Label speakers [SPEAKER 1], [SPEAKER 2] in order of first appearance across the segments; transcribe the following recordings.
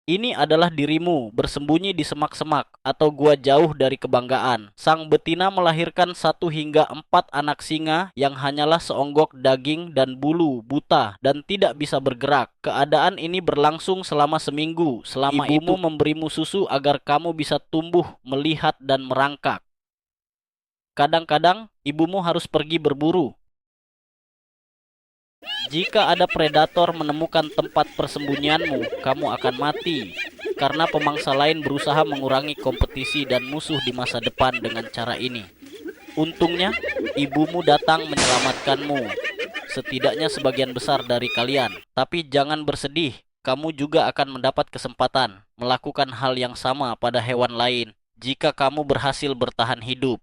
[SPEAKER 1] Ini adalah dirimu bersembunyi di semak-semak atau gua jauh dari kebanggaan. Sang betina melahirkan 1 hingga 4 anak singa yang hanyalah seonggok daging dan bulu, buta, dan tidak bisa bergerak. Keadaan ini berlangsung selama seminggu. Selama ibumu memberimu susu agar kamu bisa tumbuh, melihat, dan merangkak. Kadang-kadang ibumu harus pergi berburu. Jika ada predator menemukan tempat persembunyianmu, kamu akan mati. Karena pemangsa lain berusaha mengurangi kompetisi dan musuh di masa depan dengan cara ini. Untungnya, ibumu datang menyelamatkanmu. Setidaknya sebagian besar dari kalian. Tapi jangan bersedih, kamu juga akan mendapat kesempatan melakukan hal yang sama pada hewan lain jika kamu berhasil bertahan hidup.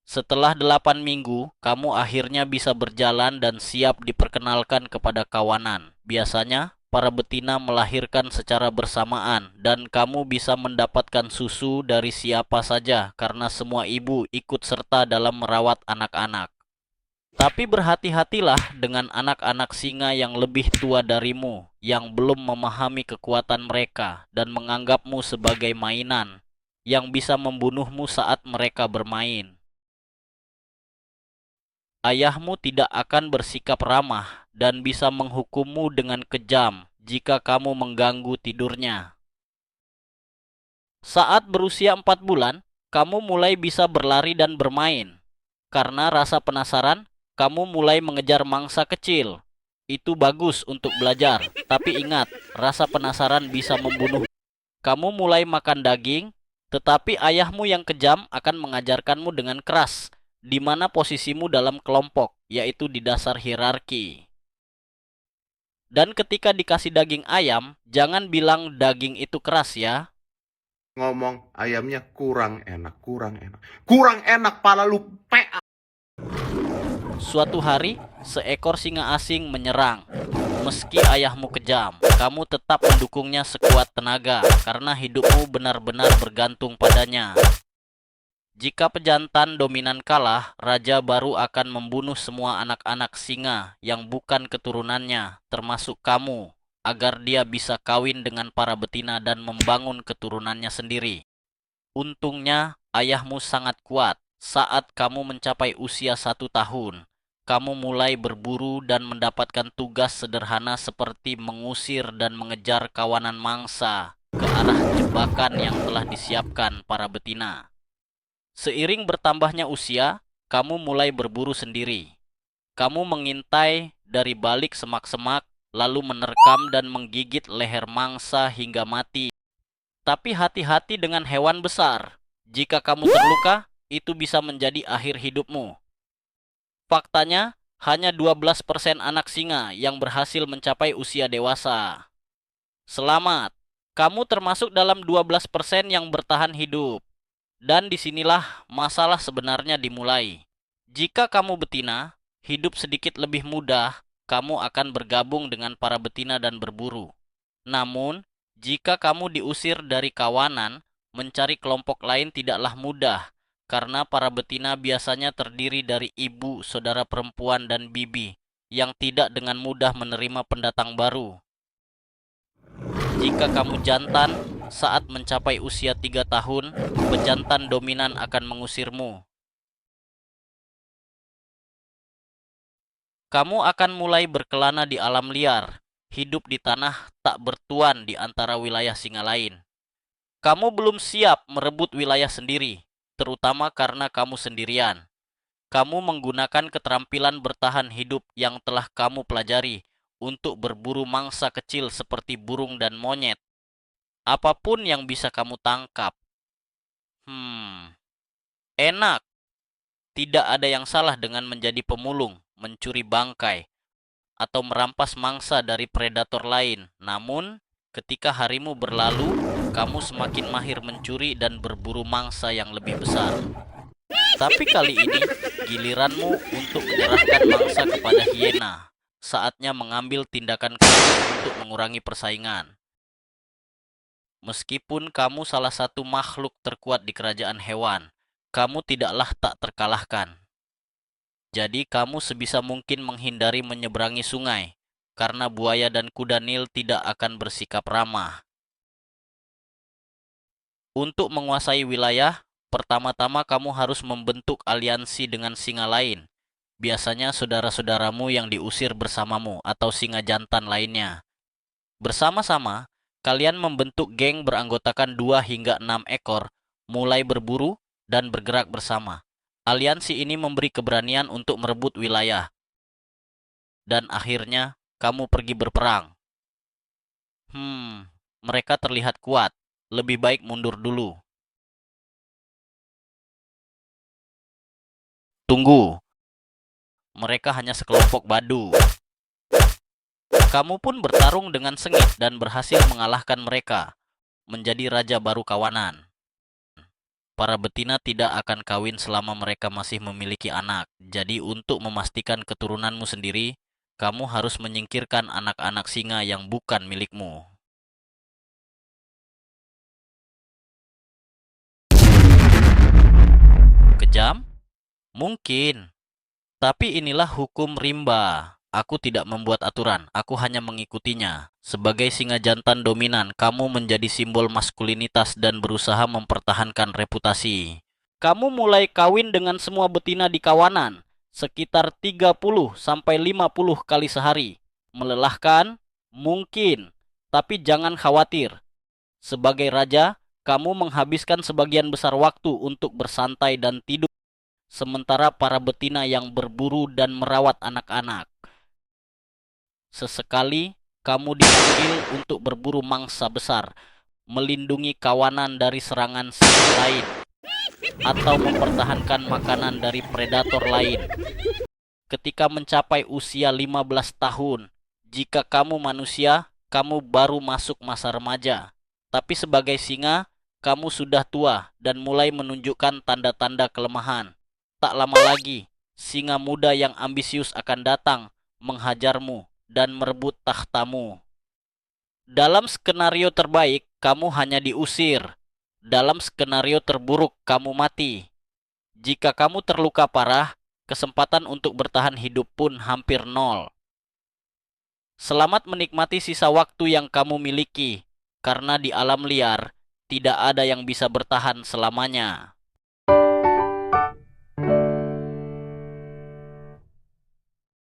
[SPEAKER 1] Setelah 8 minggu, kamu akhirnya bisa berjalan dan siap diperkenalkan kepada kawanan. Biasanya, para betina melahirkan secara bersamaan dan kamu bisa mendapatkan susu dari siapa saja karena semua ibu ikut serta dalam merawat anak-anak. Tapi berhati-hatilah dengan anak-anak singa yang lebih tua darimu, yang belum memahami kekuatan mereka dan menganggapmu sebagai mainan yang bisa membunuhmu saat mereka bermain. Ayahmu tidak akan bersikap ramah dan bisa menghukummu dengan kejam jika kamu mengganggu tidurnya. Saat berusia 4 bulan, kamu mulai bisa berlari dan bermain. Karena rasa penasaran, kamu mulai mengejar mangsa kecil. Itu bagus untuk belajar, tapi ingat, rasa penasaran bisa membunuh. Kamu mulai makan daging, tetapi ayahmu yang kejam akan mengajarkanmu dengan keras di mana posisimu dalam kelompok, yaitu di dasar hierarki. Dan ketika dikasih daging ayam, jangan bilang daging itu keras ya.
[SPEAKER 2] Ngomong ayamnya kurang enak, kurang enak. Kurang enak, pala lu pe.
[SPEAKER 1] Suatu hari, seekor singa asing menyerang. Meski ayahmu kejam, kamu tetap mendukungnya sekuat tenaga karena hidupmu benar-benar bergantung padanya. Jika pejantan dominan kalah, raja baru akan membunuh semua anak-anak singa yang bukan keturunannya, termasuk kamu, agar dia bisa kawin dengan para betina dan membangun keturunannya sendiri. Untungnya, ayahmu sangat kuat. Saat kamu mencapai usia 1 tahun, kamu mulai berburu dan mendapatkan tugas sederhana seperti mengusir dan mengejar kawanan mangsa ke arah jebakan yang telah disiapkan para betina. Seiring bertambahnya usia, kamu mulai berburu sendiri. Kamu mengintai dari balik semak-semak, lalu menerkam dan menggigit leher mangsa hingga mati. Tapi hati-hati dengan hewan besar. Jika kamu terluka, itu bisa menjadi akhir hidupmu. Faktanya, hanya 12% anak singa yang berhasil mencapai usia dewasa. Selamat, kamu termasuk dalam 12% yang bertahan hidup. Dan disinilah masalah sebenarnya dimulai. Jika kamu betina, hidup sedikit lebih mudah, kamu akan bergabung dengan para betina dan berburu. Namun, jika kamu diusir dari kawanan, mencari kelompok lain tidaklah mudah, karena para betina biasanya terdiri dari ibu, saudara perempuan, dan bibi, yang tidak dengan mudah menerima pendatang baru. Jika kamu jantan, saat mencapai usia 3 tahun, pejantan dominan akan mengusirmu. Kamu akan mulai berkelana di alam liar, hidup di tanah tak bertuan di antara wilayah singa lain. Kamu belum siap merebut wilayah sendiri, terutama karena kamu sendirian. Kamu menggunakan keterampilan bertahan hidup yang telah kamu pelajari untuk berburu mangsa kecil seperti burung dan monyet. Apapun yang bisa kamu tangkap. Enak. Tidak ada yang salah dengan menjadi pemulung, mencuri bangkai, atau merampas mangsa dari predator lain. Namun, ketika harimu berlalu, kamu semakin mahir mencuri dan berburu mangsa yang lebih besar. Tapi kali ini, giliranmu untuk menyerahkan mangsa kepada hiena. Saatnya mengambil tindakan keras untuk mengurangi persaingan. Meskipun kamu salah satu makhluk terkuat di kerajaan hewan, kamu tidaklah tak terkalahkan. Jadi kamu sebisa mungkin menghindari menyeberangi sungai, karena buaya dan kuda Nil tidak akan bersikap ramah. Untuk menguasai wilayah, pertama-tama kamu harus membentuk aliansi dengan singa lain. Biasanya saudara-saudaramu yang diusir bersamamu atau singa jantan lainnya. Bersama-sama, kalian membentuk geng beranggotakan 2 hingga 6 ekor, mulai berburu dan bergerak bersama. Aliansi ini memberi keberanian untuk merebut wilayah. Dan akhirnya, kamu pergi berperang. Mereka terlihat kuat. Lebih baik mundur dulu. Tunggu, mereka hanya sekelompok badu. Kamu pun bertarung dengan sengit dan berhasil mengalahkan mereka, menjadi raja baru kawanan. Para betina tidak akan kawin selama mereka masih memiliki anak. Jadi untuk memastikan keturunanmu sendiri, kamu harus menyingkirkan anak-anak singa yang bukan milikmu. Kejam? Mungkin. Tapi inilah hukum rimba. Aku tidak membuat aturan, aku hanya mengikutinya. Sebagai singa jantan dominan, kamu menjadi simbol maskulinitas dan berusaha mempertahankan reputasi. Kamu mulai kawin dengan semua betina di kawanan, sekitar 30-50 kali sehari. Melelahkan? Mungkin, tapi jangan khawatir. Sebagai raja, kamu menghabiskan sebagian besar waktu untuk bersantai dan tidur, sementara para betina yang berburu dan merawat anak-anak. Sesekali, kamu dipanggil untuk berburu mangsa besar, melindungi kawanan dari serangan singa lain, atau mempertahankan makanan dari predator lain. Ketika mencapai usia 15 tahun, jika kamu manusia, kamu baru masuk masa remaja. Tapi sebagai singa, kamu sudah tua dan mulai menunjukkan tanda-tanda kelemahan. Tak lama lagi, singa muda yang ambisius akan datang, menghajarmu, dan merebut takhtamu. Dalam skenario terbaik, kamu hanya diusir. Dalam skenario terburuk, kamu mati. Jika kamu terluka parah, kesempatan untuk bertahan hidup pun hampir nol. Selamat menikmati sisa waktu yang kamu miliki, karena di alam liar, tidak ada yang bisa bertahan selamanya.